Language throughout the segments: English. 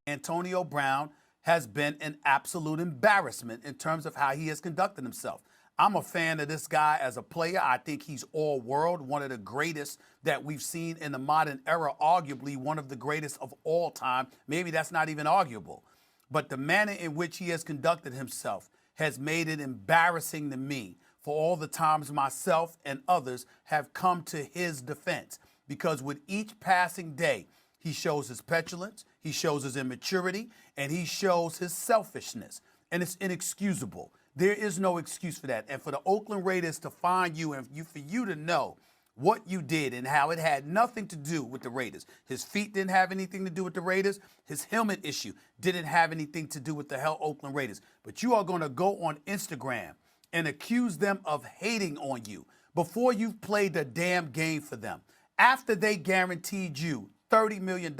Antonio Brown has been an absolute embarrassment in terms of how he has conducted himself. I'm a fan of this guy as a player. I think he's all world, one of the greatest that we've seen in the modern era, arguably one of the greatest of all time. Maybe that's not even arguable. But the manner in which he has conducted himself has made it embarrassing to me for all the times myself and others have come to his defense. Because with each passing day, he shows his petulance, he shows his immaturity, and he shows his selfishness. And it's inexcusable. There is no excuse for that. And for the Oakland Raiders to find you and for you to know what you did and how it had nothing to do with the Raiders. His feet didn't have anything to do with the Raiders. His helmet issue didn't have anything to do with the Oakland Raiders. But you are going to go on Instagram and accuse them of hating on you before you've played the damn game for them. After they guaranteed you $30 million,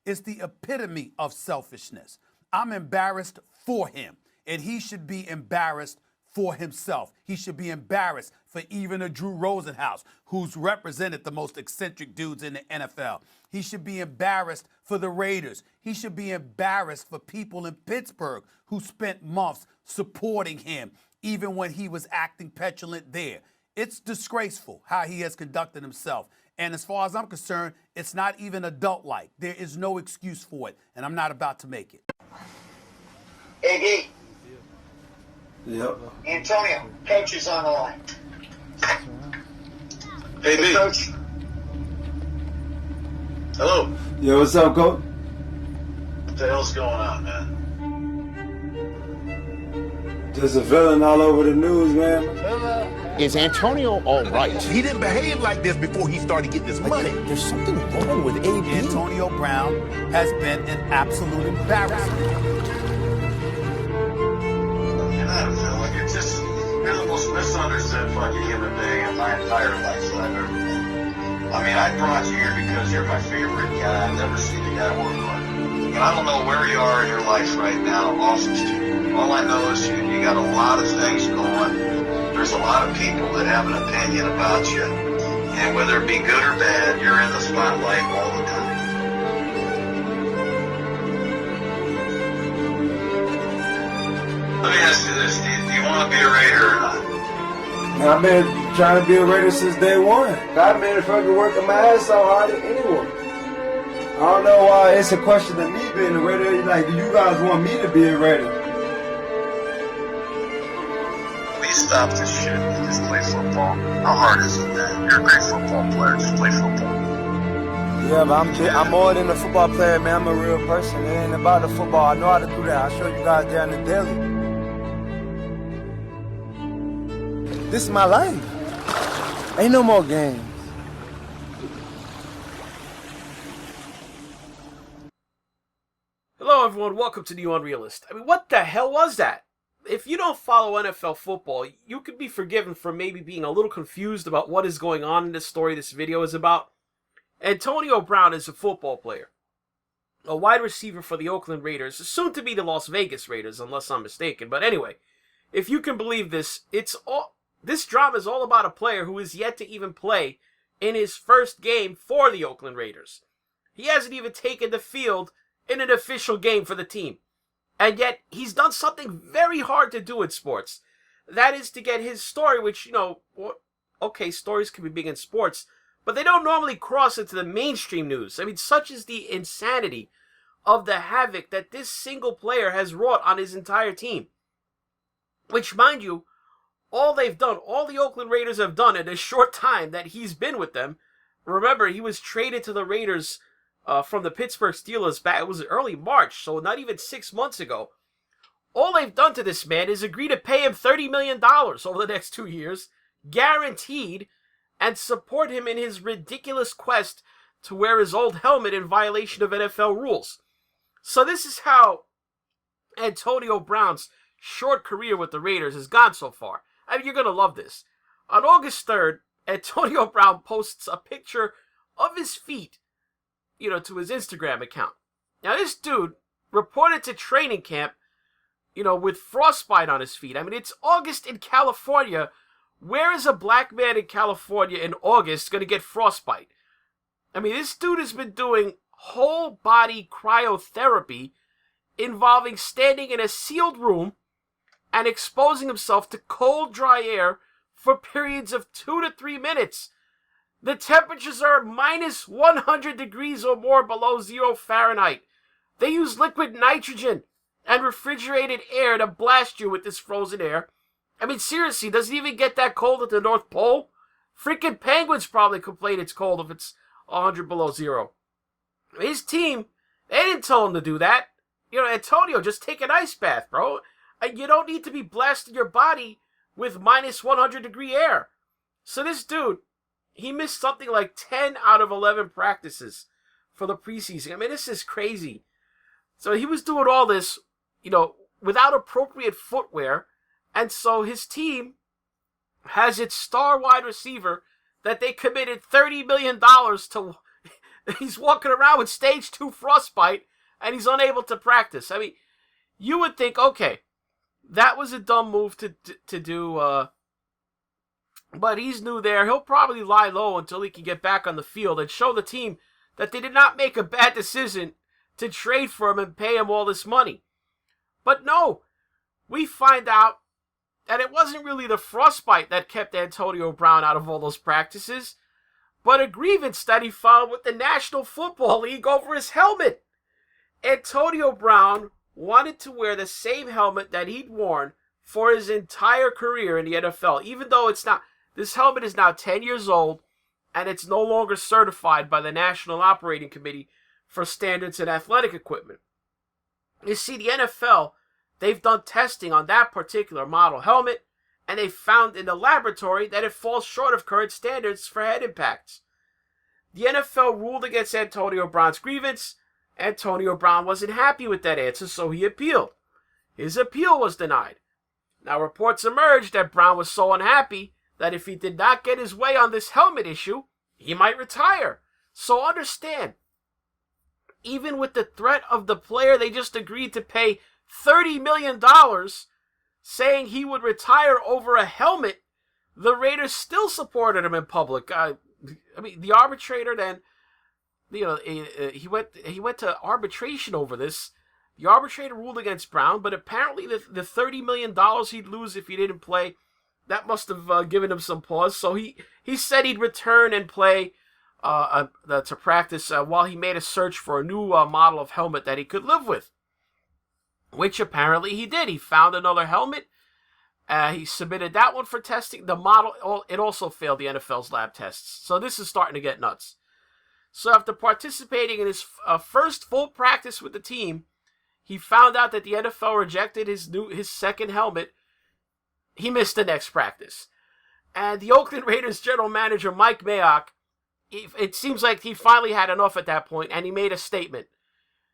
it's the epitome of selfishness. I'm embarrassed for him, and he should be embarrassed for himself. He should be embarrassed for even a Drew Rosenhaus, who's represented the most eccentric dudes in the NFL. He should be embarrassed for the Raiders. He should be embarrassed for people in Pittsburgh who spent months supporting him, even when he was acting petulant there. It's disgraceful how he has conducted himself. And as far as I'm concerned, it's not even adult-like. There is no excuse for it, and I'm not about to make it. AD. Yep. Antonio, coach is on the line. Hey, B. Coach. Hello. Yo, what's up, coach? What the hell's going on, man? There's a villain all over the news, man. Is Antonio all right? He didn't behave like this before he started getting his money. There's something wrong with AB. Antonio Brown has been an absolute embarrassment. It's just, you're the most misunderstood fucking human being in my entire life that I've ever met. I mean, I brought you here because you're my favorite guy. I've never seen a guy work hard. And I don't know where you are in your life right now, office to you. All I know is you got a lot of things going. There's a lot of people that have an opinion about you. And whether it be good or bad, you're in the spotlight all the time. Let me ask you this, do you want to be a Raider or not? I've been trying to be a Raider since day one. I've been fucking working my ass off harder than anyone. I don't know why it's a question of me being a Raider. Like, do you guys want me to be a Raider? Please stop this shit and just play football. How hard is it, man? You're a great football player. Just play football. Yeah, but I'm more than a football player, man. I'm a real person. It ain't about the football. I know how to do that. I'll show you guys down the daily. This is my life. Ain't no more games. Hello, everyone. Welcome to NeoUnrealist. I mean, what the hell was that? If you don't follow NFL football, you could be forgiven for maybe being a little confused about what is going on in this story this video is about. Antonio Brown is a football player, a wide receiver for the Oakland Raiders, soon to be the Las Vegas Raiders, unless I'm mistaken. But anyway, if you can believe this, this drama is all about a player who is yet to even play in his first game for the Oakland Raiders. He hasn't even taken the field in an official game for the team. And yet, he's done something very hard to do in sports. That is to get his story, which, okay, stories can be big in sports, but they don't normally cross into the mainstream news. I mean, such is the insanity of the havoc that this single player has wrought on his entire team. Which, mind you, all the Oakland Raiders have done in a short time that he's been with them. Remember, he was traded to the Raiders from the Pittsburgh Steelers back, it was early March, so not even 6 months ago. All they've done to this man is agree to pay him $30 million over the next 2 years, guaranteed, and support him in his ridiculous quest to wear his old helmet in violation of NFL rules. So this is how Antonio Brown's short career with the Raiders has gone so far. I mean, you're going to love this. On August 3rd, Antonio Brown posts a picture of his feet, to his Instagram account. Now, this dude reported to training camp, with frostbite on his feet. I mean, it's August in California. Where is a black man in California in August going to get frostbite? I mean, this dude has been doing whole body cryotherapy involving standing in a sealed room and exposing himself to cold, dry air for periods of 2 to 3 minutes. The temperatures are minus 100 degrees or more below 0 Fahrenheit. They use liquid nitrogen and refrigerated air to blast you with this frozen air. I mean, seriously, does it even get that cold at the North Pole? Freaking penguins probably complain it's cold if it's 100 below 0. His team, they didn't tell him to do that. You know, Antonio, just take an ice bath, bro. You don't need to be blasting your body with minus 100 degree air. So this dude, he missed something like 10 out of 11 practices for the preseason. I mean, this is crazy. So he was doing all this, you know, without appropriate footwear. And so his team has its star wide receiver that they committed $30 million to. He's walking around with stage 2 frostbite and he's unable to practice. I mean, you would think, okay, that was a dumb move to do, but he's new there. He'll probably lie low until he can get back on the field and show the team that they did not make a bad decision to trade for him and pay him all this money. But no, we find out that it wasn't really the frostbite that kept Antonio Brown out of all those practices, but a grievance that he filed with the National Football League over his helmet. Antonio Brown wanted to wear the same helmet that he'd worn for his entire career in the NFL, even though it's not. This helmet is now 10 years old, and it's no longer certified by the National Operating Committee for Standards in Athletic Equipment. You see, the NFL, they've done testing on that particular model helmet, and they found in the laboratory that it falls short of current standards for head impacts. The NFL ruled against Antonio Brown's grievance. Antonio Brown wasn't happy with that answer, so he appealed. His appeal was denied. Now, reports emerged that Brown was so unhappy that if he did not get his way on this helmet issue, he might retire. So understand, even with the threat of the player they just agreed to pay $30 million, saying he would retire over a helmet, the Raiders still supported him in public. I mean, the arbitrator then, you know, he went to arbitration over this. The arbitrator ruled against Brown, but apparently the $30 million he'd lose if he didn't play, that must have given him some pause. So he said he'd return and play to practice while he made a search for a new model of helmet that he could live with, which apparently he did. He found another helmet. He submitted that one for testing. The model, it also failed the NFL's lab tests. So this is starting to get nuts. So after participating in his first full practice with the team, he found out that the NFL rejected his second helmet. He missed the next practice. And the Oakland Raiders general manager, Mike Mayok, it seems like he finally had enough at that point, and he made a statement.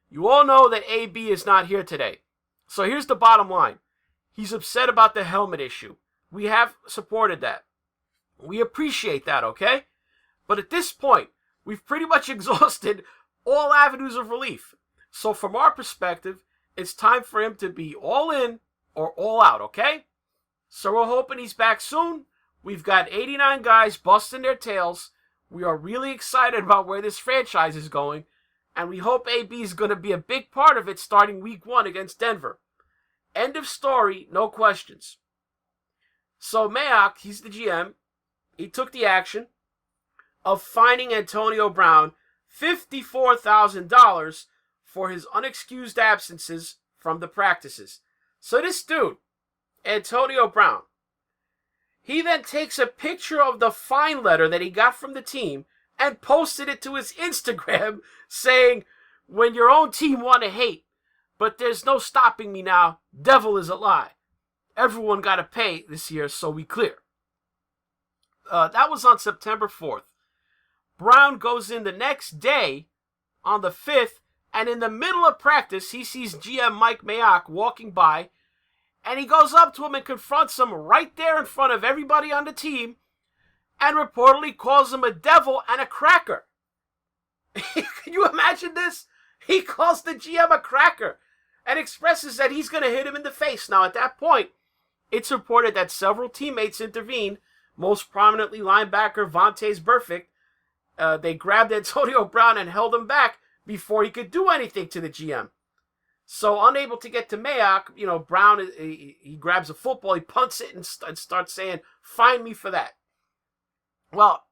You all know that AB is not here today. So here's the bottom line. He's upset about the helmet issue. We have supported that. We appreciate that, okay? But at this point, we've pretty much exhausted all avenues of relief. So from our perspective, it's time for him to be all in or all out, okay? So we're hoping he's back soon. We've got 89 guys busting their tails. We are really excited about where this franchise is going. And we hope AB is going to be a big part of it starting week 1 against Denver. End of story, no questions. So Mayok, he's the GM. He took the action of fining Antonio Brown $54,000 for his unexcused absences from the practices. So this dude, Antonio Brown, he then takes a picture of the fine letter that he got from the team and posted it to his Instagram saying, when your own team want to hate, but there's no stopping me now, devil is a lie. Everyone got to pay this year, so we clear. That was on September 4th. Brown goes in the next day, on the 5th, and in the middle of practice, he sees GM Mike Mayok walking by, and he goes up to him and confronts him right there in front of everybody on the team, and reportedly calls him a devil and a cracker. Can you imagine this? He calls the GM a cracker and expresses that he's going to hit him in the face. Now, at that point, it's reported that several teammates intervened, most prominently linebacker Vontaze Burfict. They grabbed Antonio Brown and held him back before he could do anything to the GM. So unable to get to Mayok, Brown, he grabs a football, he punts it, and starts saying, "Find me for that." Well,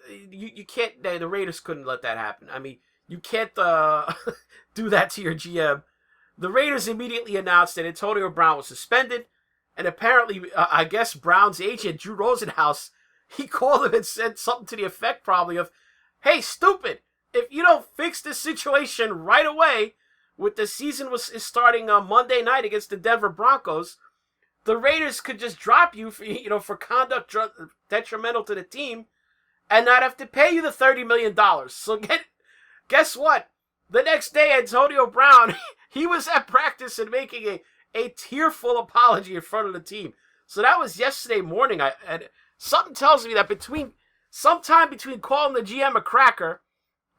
you can't. The Raiders couldn't let that happen. I mean, you can't do that to your GM. The Raiders immediately announced that Antonio Brown was suspended, and apparently, I guess Brown's agent, Drew Rosenhaus, he called him and said something to the effect probably of, "Hey, stupid, if you don't fix this situation right away, with the season is starting on Monday night against the Denver Broncos, the Raiders could just drop you for conduct detrimental to the team and not have to pay you the $30 million. So guess what? The next day, Antonio Brown, he was at practice and making a tearful apology in front of the team. So that was yesterday morning. And something tells me that sometime between calling the GM a cracker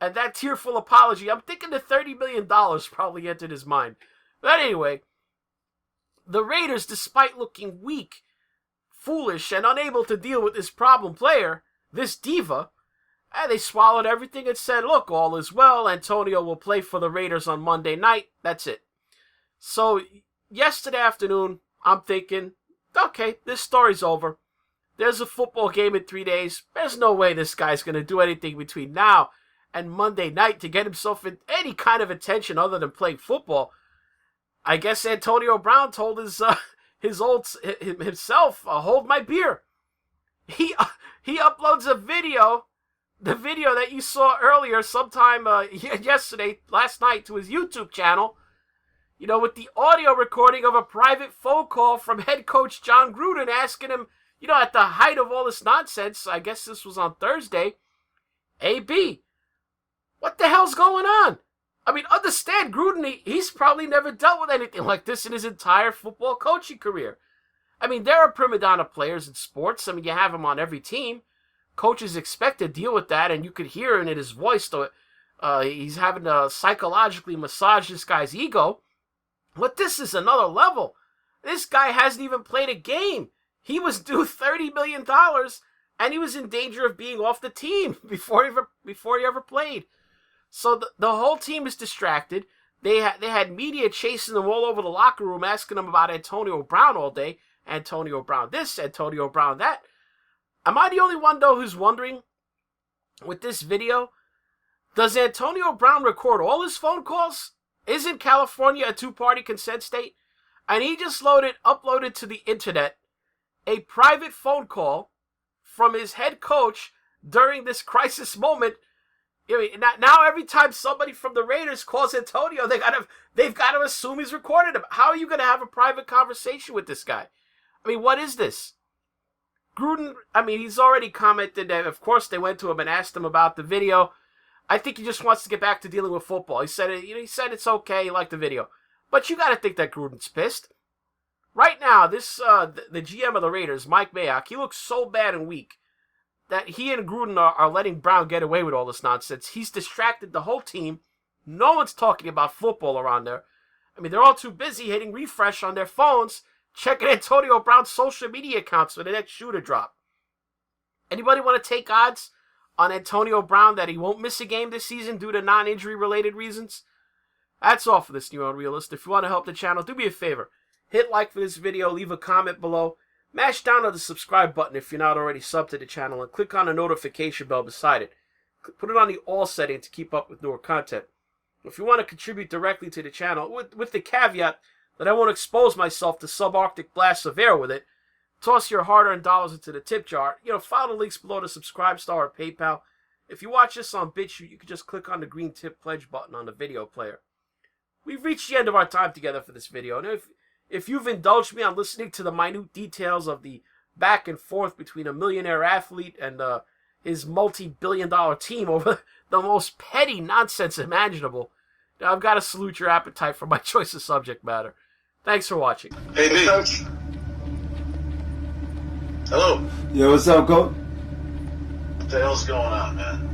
and that tearful apology, I'm thinking the $30 million probably entered his mind. But anyway, the Raiders, despite looking weak, foolish, and unable to deal with this problem player, this diva, they swallowed everything and said, "Look, all is well. Antonio will play for the Raiders on Monday night." That's it. So yesterday afternoon, I'm thinking, okay, this story's over. There's a football game in 3 days. There's no way this guy's going to do anything between now and Monday night to get himself in any kind of attention other than playing football. I guess Antonio Brown told himself, "Hold my beer." He uploads a video, the video that you saw earlier, sometime last night, to his YouTube channel. With the audio recording of a private phone call from head coach Jon Gruden asking him, at the height of all this nonsense, I guess this was on Thursday, "AB, what the hell's going on?" I mean, understand, Gruden, he's probably never dealt with anything like this in his entire football coaching career. I mean, there are prima donna players in sports. I mean, you have them on every team. Coaches expect to deal with that, and you could hear it in his voice, though he's having to psychologically massage this guy's ego. But this is another level. This guy hasn't even played a game. He was due $30 million, and he was in danger of being off the team before he ever played. So the whole team is distracted. They had media chasing them all over the locker room, asking them about Antonio Brown all day. Antonio Brown this, Antonio Brown that. Am I the only one, though, who's wondering, with this video, does Antonio Brown record all his phone calls? Isn't California a two-party consent state? And he just uploaded to the internet a private phone call from his head coach during this crisis moment. Now every time somebody from the Raiders calls Antonio, they've got to assume he's recorded him. How are you going to have a private conversation with this guy? I mean, what is this? Gruden, he's already commented that, of course, they went to him and asked him about the video. I think he just wants to get back to dealing with football. He said it's okay, he liked the video. But you got to think that Gruden's pissed. Right now, the GM of the Raiders, Mike Mayok, he looks so bad and weak that he and Gruden are letting Brown get away with all this nonsense. He's distracted the whole team. No one's talking about football around there. They're all too busy hitting refresh on their phones, checking Antonio Brown's social media accounts for the next shoe to drop. Anybody want to take odds on Antonio Brown that he won't miss a game this season due to non-injury related reasons? That's all for this New Unrealist. If you want to help the channel, do me a favor. Hit like for this video, leave a comment below. Mash down on the subscribe button if you're not already subbed to the channel, and click on the notification bell beside it. Put it on the all setting to keep up with newer content. If you want to contribute directly to the channel, with the caveat that I won't expose myself to subarctic blasts of air with it, toss your hard-earned dollars into the tip jar. Follow the links below to Subscribe Star or PayPal. If you watch this on BitChute, you can just click on the green tip pledge button on the video player. We've reached the end of our time together for this video, and if you've indulged me on listening to the minute details of the back and forth between a millionaire athlete and his multi-billion-dollar team over the most petty nonsense imaginable, I've got to salute your appetite for my choice of subject matter. Thanks for watching. Hey, B. Coach. Hello. Yo, what's up, Coach? What the hell's going on, man?